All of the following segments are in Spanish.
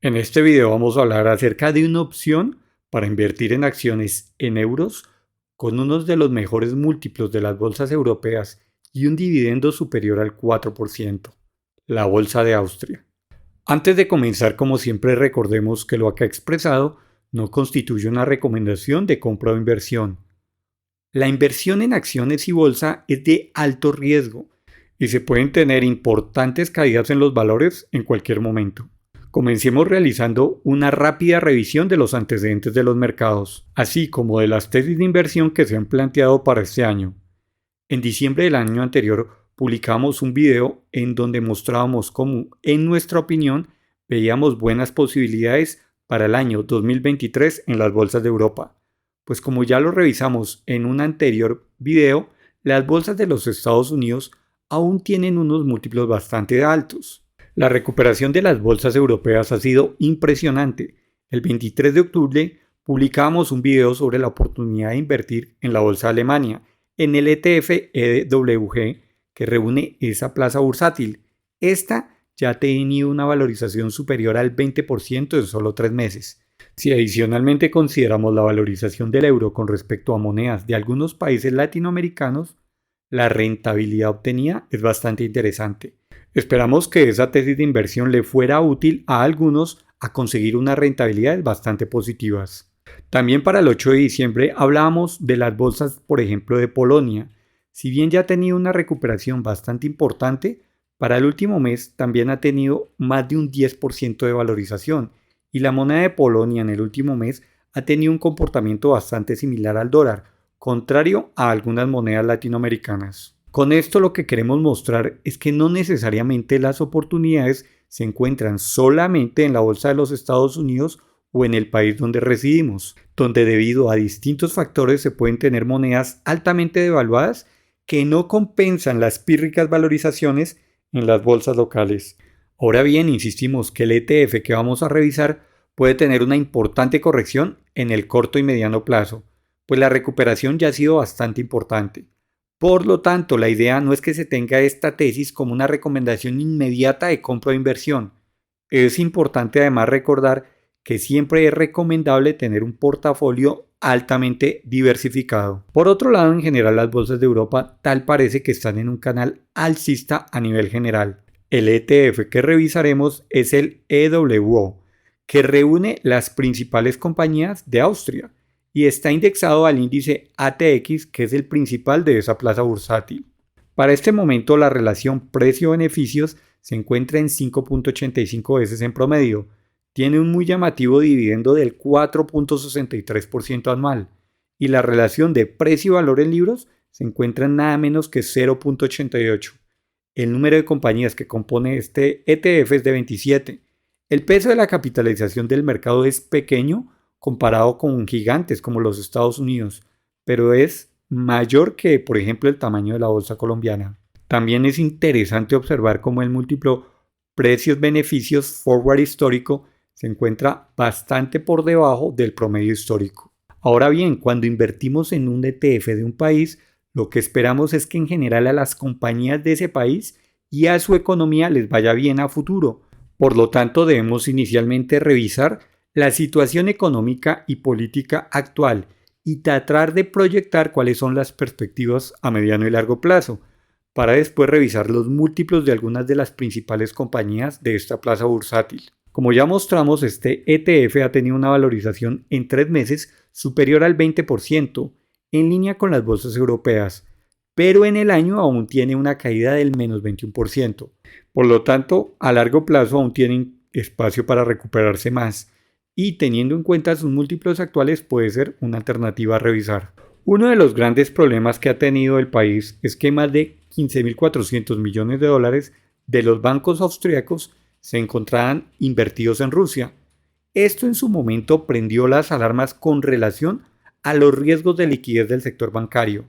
En este video vamos a hablar acerca de una opción para invertir en acciones en euros con uno de los mejores múltiplos de las bolsas europeas y un dividendo superior al 4%, la Bolsa de Austria. Antes de comenzar, como siempre, recordemos que lo acá expresado no constituye una recomendación de compra o inversión. La inversión en acciones y bolsa es de alto riesgo y se pueden tener importantes caídas en los valores en cualquier momento. Comencemos realizando una rápida revisión de los antecedentes de los mercados, así como de las tesis de inversión que se han planteado para este año. En diciembre del año anterior publicamos un video en donde mostrábamos cómo, en nuestra opinión, veíamos buenas posibilidades para el año 2023 en las bolsas de Europa. Pues como ya lo revisamos en un anterior video, las bolsas de los Estados Unidos aún tienen unos múltiplos bastante altos. La recuperación de las bolsas europeas ha sido impresionante. El 23 de octubre publicamos un video sobre la oportunidad de invertir en la bolsa de Alemania, en el ETF EWG, que reúne esa plaza bursátil. Esta ya ha tenido una valorización superior al 20% en solo 3 meses. Si adicionalmente consideramos la valorización del euro con respecto a monedas de algunos países latinoamericanos, la rentabilidad obtenida es bastante interesante. Esperamos que esa tesis de inversión le fuera útil a algunos a conseguir unas rentabilidades bastante positivas. También para el 8 de diciembre hablábamos de las bolsas, por ejemplo, de Polonia. Si bien ya ha tenido una recuperación bastante importante, para el último mes también ha tenido más de un 10% de valorización y la moneda de Polonia en el último mes ha tenido un comportamiento bastante similar al dólar, contrario a algunas monedas latinoamericanas. Con esto lo que queremos mostrar es que no necesariamente las oportunidades se encuentran solamente en la bolsa de los Estados Unidos o en el país donde residimos, donde debido a distintos factores se pueden tener monedas altamente devaluadas que no compensan las pírricas valorizaciones en las bolsas locales. Ahora bien, insistimos que el ETF que vamos a revisar puede tener una importante corrección en el corto y mediano plazo, pues la recuperación ya ha sido bastante importante. Por lo tanto, la idea no es que se tenga esta tesis como una recomendación inmediata de compra o inversión. Es importante además recordar que siempre es recomendable tener un portafolio altamente diversificado. Por otro lado, en general las bolsas de Europa tal parece que están en un canal alcista a nivel general. El ETF que revisaremos es el EWO, que reúne las principales compañías de Austria y está indexado al índice ATX, que es el principal de esa plaza bursátil. Para este momento la relación precio-beneficios se encuentra en 5.85 veces en promedio. Tiene un muy llamativo dividendo del 4.63% anual y la relación de precio-valor en libros se encuentra en nada menos que 0.88. El número de compañías que compone este ETF es de 27. El peso de la capitalización del mercado es pequeño comparado con gigantes como los Estados Unidos, pero es mayor que, por ejemplo, el tamaño de la bolsa colombiana. También es interesante observar cómo el múltiplo precios-beneficios forward histórico se encuentra bastante por debajo del promedio histórico. Ahora bien, cuando invertimos en un ETF de un país, lo que esperamos es que en general a las compañías de ese país y a su economía les vaya bien a futuro. Por lo tanto, debemos inicialmente revisar la situación económica y política actual y tratar de proyectar cuáles son las perspectivas a mediano y largo plazo, para después revisar los múltiplos de algunas de las principales compañías de esta plaza bursátil. Como ya mostramos, este ETF ha tenido una valorización en 3 meses superior al 20%, en línea con las bolsas europeas, pero en el año aún tiene una caída del menos 21%. Por lo tanto, a largo plazo aún tienen espacio para recuperarse más, y teniendo en cuenta sus múltiplos actuales puede ser una alternativa a revisar. Uno de los grandes problemas que ha tenido el país es que más de 15.400 millones de dólares de los bancos austriacos se encontraban invertidos en Rusia. Esto en su momento prendió las alarmas con relación a los riesgos de liquidez del sector bancario.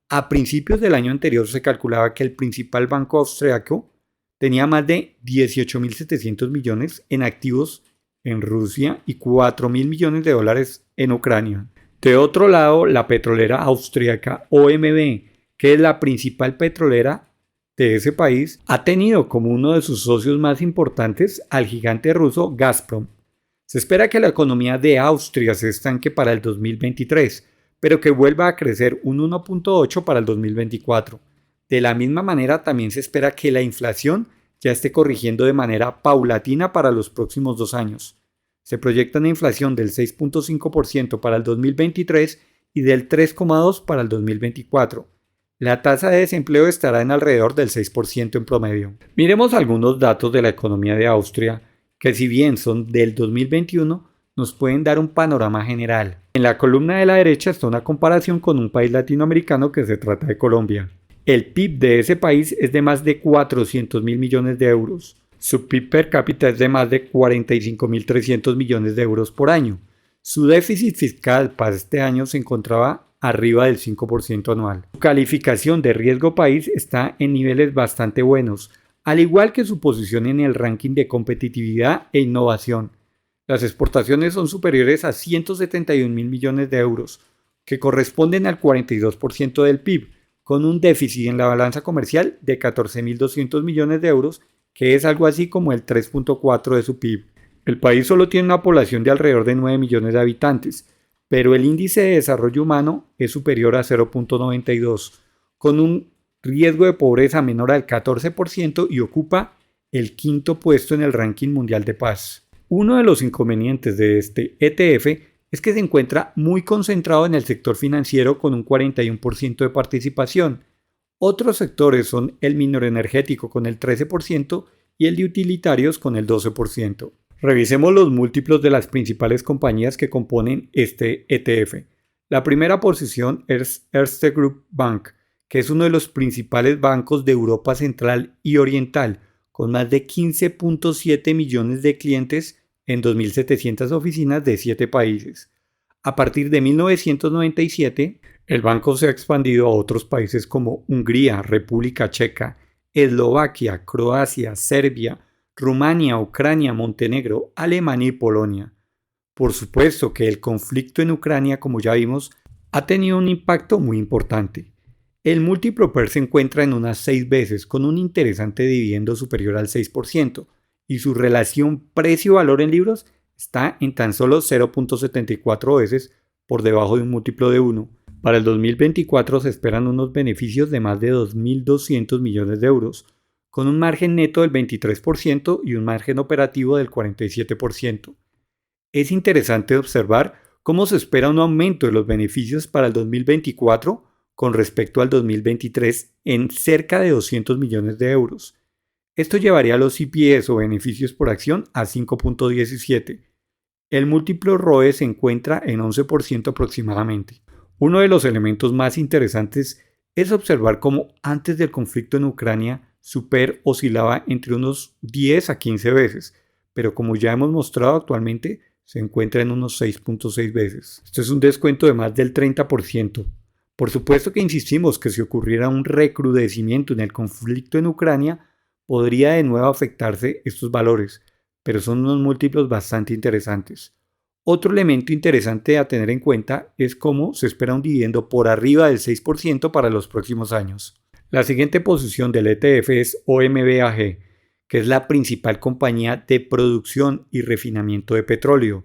A principios del año anterior se calculaba que el principal banco austriaco tenía más de 18.700 millones en activos en Rusia y 4.000 millones de dólares en Ucrania. De otro lado, la petrolera austríaca OMV, que es la principal petrolera, de ese país ha tenido como uno de sus socios más importantes al gigante ruso Gazprom. Se espera que la economía de Austria se estanque para el 2023, pero que vuelva a crecer un 1.8 para el 2024. De la misma manera, también se espera que la inflación ya esté corrigiendo de manera paulatina para los próximos 2 años. Se proyecta una inflación del 6.5% para el 2023 y del 3.2% para el 2024. La tasa de desempleo estará en alrededor del 6% en promedio. Miremos algunos datos de la economía de Austria, que si bien son del 2021, nos pueden dar un panorama general. En la columna de la derecha está una comparación con un país latinoamericano que se trata de Colombia. El PIB de ese país es de más de 400.000 millones de euros. Su PIB per cápita es de más de 45.300 millones de euros por año. Su déficit fiscal para este año se encontraba arriba del 5% anual. Su calificación de riesgo país está en niveles bastante buenos, al igual que su posición en el ranking de competitividad e innovación. Las exportaciones son superiores a 171.000 millones de euros, que corresponden al 42% del PIB, con un déficit en la balanza comercial de 14.200 millones de euros, que es algo así como el 3.4% de su PIB. El país solo tiene una población de alrededor de 9 millones de habitantes, pero el índice de desarrollo humano es superior a 0.92, con un riesgo de pobreza menor al 14% y ocupa el quinto puesto en el ranking mundial de paz. Uno de los inconvenientes de este ETF es que se encuentra muy concentrado en el sector financiero con un 41% de participación. Otros sectores son el minero energético con el 13% y el de utilitarios con el 12%. Revisemos los múltiplos de las principales compañías que componen este ETF. La primera posición es Erste Group Bank, que es uno de los principales bancos de Europa Central y Oriental, con más de 15.7 millones de clientes en 2.700 oficinas de 7 países. A partir de 1997, el banco se ha expandido a otros países como Hungría, República Checa, Eslovaquia, Croacia, Serbia, Rumania, Ucrania, Montenegro, Alemania y Polonia. Por supuesto que el conflicto en Ucrania, como ya vimos, ha tenido un impacto muy importante. El múltiplo PER se encuentra en unas 6 veces, con un interesante dividendo superior al 6%, y su relación precio-valor en libros está en tan solo 0.74 veces por debajo de un múltiplo de 1. Para el 2024 se esperan unos beneficios de más de 2.200 millones de euros, con un margen neto del 23% y un margen operativo del 47%. Es interesante observar cómo se espera un aumento de los beneficios para el 2024 con respecto al 2023 en cerca de 200 millones de euros. Esto llevaría a los EPS o beneficios por acción a 5.17. El múltiplo ROE se encuentra en 11% aproximadamente. Uno de los elementos más interesantes es observar cómo antes del conflicto en Ucrania su PER oscilaba entre unos 10 a 15 veces, pero como ya hemos mostrado actualmente se encuentra en unos 6.6 veces. Esto es un descuento de más del 30%. Por supuesto que insistimos que si ocurriera un recrudecimiento en el conflicto en Ucrania, podría de nuevo afectarse estos valores, pero son unos múltiplos bastante interesantes. Otro elemento interesante a tener en cuenta es cómo se espera un dividendo por arriba del 6% para los próximos años. La siguiente posición del ETF es OMVAG, que es la principal compañía de producción y refinamiento de petróleo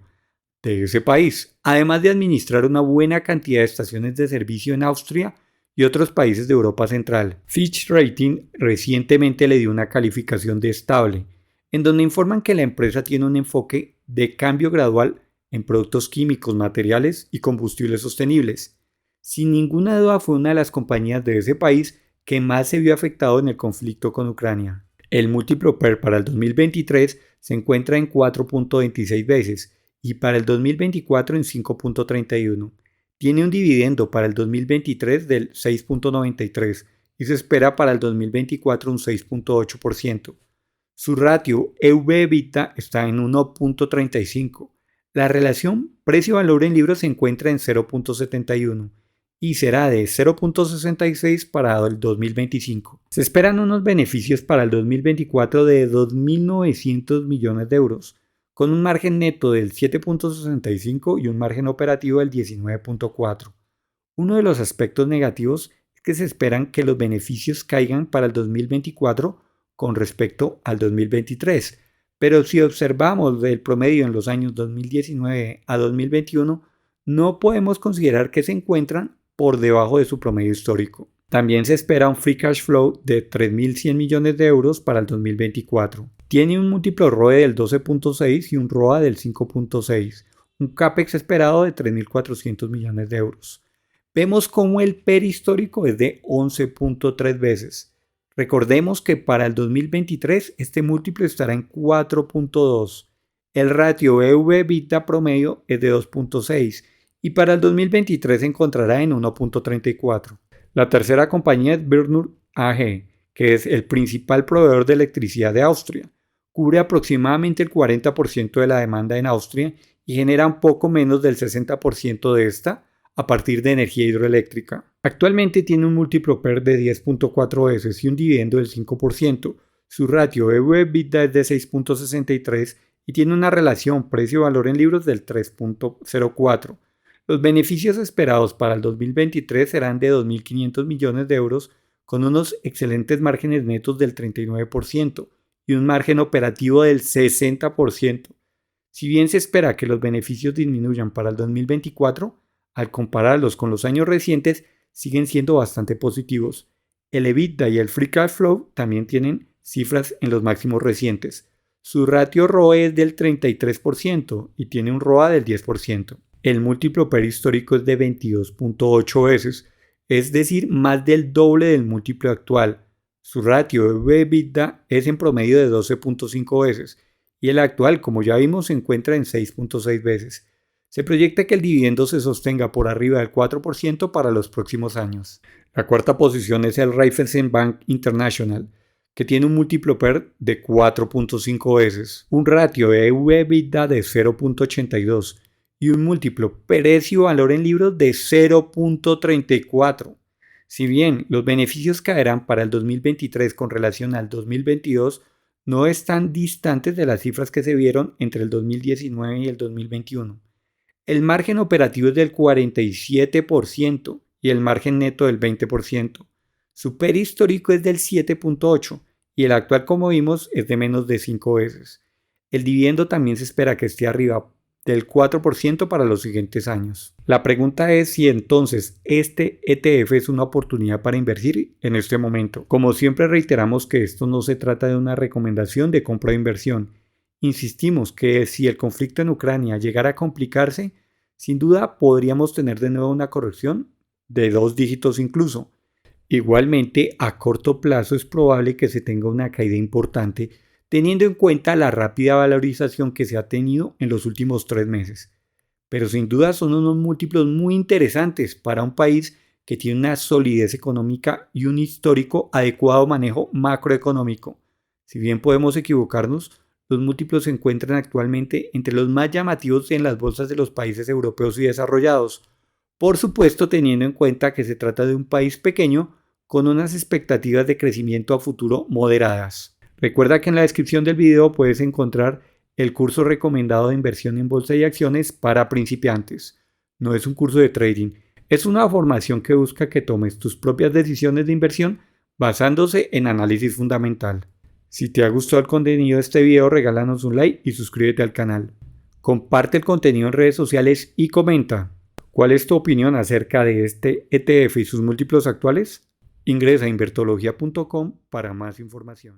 de ese país, además de administrar una buena cantidad de estaciones de servicio en Austria y otros países de Europa Central. Fitch Rating recientemente le dio una calificación de estable, en donde informan que la empresa tiene un enfoque de cambio gradual en productos químicos, materiales y combustibles sostenibles. Sin ninguna duda fue una de las compañías de ese país que más se vio afectado en el conflicto con Ucrania. El múltiplo PER para el 2023 se encuentra en 4.26 veces y para el 2024 en 5.31. Tiene un dividendo para el 2023 del 6.93 y se espera para el 2024 un 6.8%. Su ratio EV/EBITDA está en 1.35. La relación precio-valor en libros se encuentra en 0.71 y será de 0.66 para el 2025. Se esperan unos beneficios para el 2024 de 2.900 millones de euros, con un margen neto del 7.65 y un margen operativo del 19.4. Uno de los aspectos negativos es que se esperan que los beneficios caigan para el 2024 con respecto al 2023. Pero si observamos el promedio en los años 2019 a 2021, no podemos considerar que se encuentran por debajo de su promedio histórico. También se espera un free cash flow de 3.100 millones de euros para el 2024. Tiene un múltiplo ROE del 12.6 y un ROA del 5.6, un CAPEX esperado de 3.400 millones de euros. Vemos cómo el PER histórico es de 11.3 veces. Recordemos que para el 2023 este múltiplo estará en 4.2. El ratio EV/EBITDA promedio es de 2.6 y para el 2023 se encontrará en 1.34. La tercera compañía es Bernur AG, que es el principal proveedor de electricidad de Austria. Cubre aproximadamente el 40% de la demanda en Austria y genera un poco menos del 60% de esta a partir de energía hidroeléctrica. Actualmente tiene un múltiplo PER de 10.4 veces y un dividendo del 5%. Su ratio EV/EBITDA es de 6.63 y tiene una relación precio-valor en libros del 3.04. Los beneficios esperados para el 2023 serán de 2.500 millones de euros con unos excelentes márgenes netos del 39% y un margen operativo del 60%. Si bien se espera que los beneficios disminuyan para el 2024, al compararlos con los años recientes, siguen siendo bastante positivos. El EBITDA y el Free Cash Flow también tienen cifras en los máximos recientes. Su ratio ROE es del 33% y tiene un ROA del 10%. El múltiplo PER histórico es de 22.8 veces, es decir, más del doble del múltiplo actual. Su ratio EV/EBITDA es en promedio de 12.5 veces y el actual, como ya vimos, se encuentra en 6.6 veces. Se proyecta que el dividendo se sostenga por arriba del 4% para los próximos años. La cuarta posición es el Raiffeisen Bank International, que tiene un múltiplo PER de 4.5 veces, un ratio EV/EBITDA de 0.82 y un múltiplo precio-valor en libros de 0.34. Si bien los beneficios caerán para el 2023 con relación al 2022, no están distantes de las cifras que se vieron entre el 2019 y el 2021. El margen operativo es del 47% y el margen neto del 20%. Su PER histórico es del 7.8 y el actual, como vimos, es de menos de 5 veces. El dividendo también se espera que esté arriba del 4% para los siguientes años. La pregunta es si entonces este ETF es una oportunidad para invertir en este momento. Como siempre reiteramos que esto no se trata de una recomendación de compra o inversión. Insistimos que si el conflicto en Ucrania llegara a complicarse, sin duda podríamos tener de nuevo una corrección de 2 dígitos incluso. Igualmente, a corto plazo es probable que se tenga una caída importante teniendo en cuenta la rápida valorización que se ha tenido en los últimos 3 meses. Pero sin duda son unos múltiplos muy interesantes para un país que tiene una solidez económica y un histórico adecuado manejo macroeconómico. Si bien podemos equivocarnos, los múltiplos se encuentran actualmente entre los más llamativos en las bolsas de los países europeos y desarrollados. Por supuesto, teniendo en cuenta que se trata de un país pequeño con unas expectativas de crecimiento a futuro moderadas. Recuerda que en la descripción del video puedes encontrar el curso recomendado de inversión en bolsa y acciones para principiantes. No es un curso de trading, es una formación que busca que tomes tus propias decisiones de inversión basándose en análisis fundamental. Si te ha gustado el contenido de este video, regálanos un like y suscríbete al canal. Comparte el contenido en redes sociales y comenta. ¿Cuál es tu opinión acerca de este ETF y sus múltiplos actuales? Ingresa a invertología.com para más información.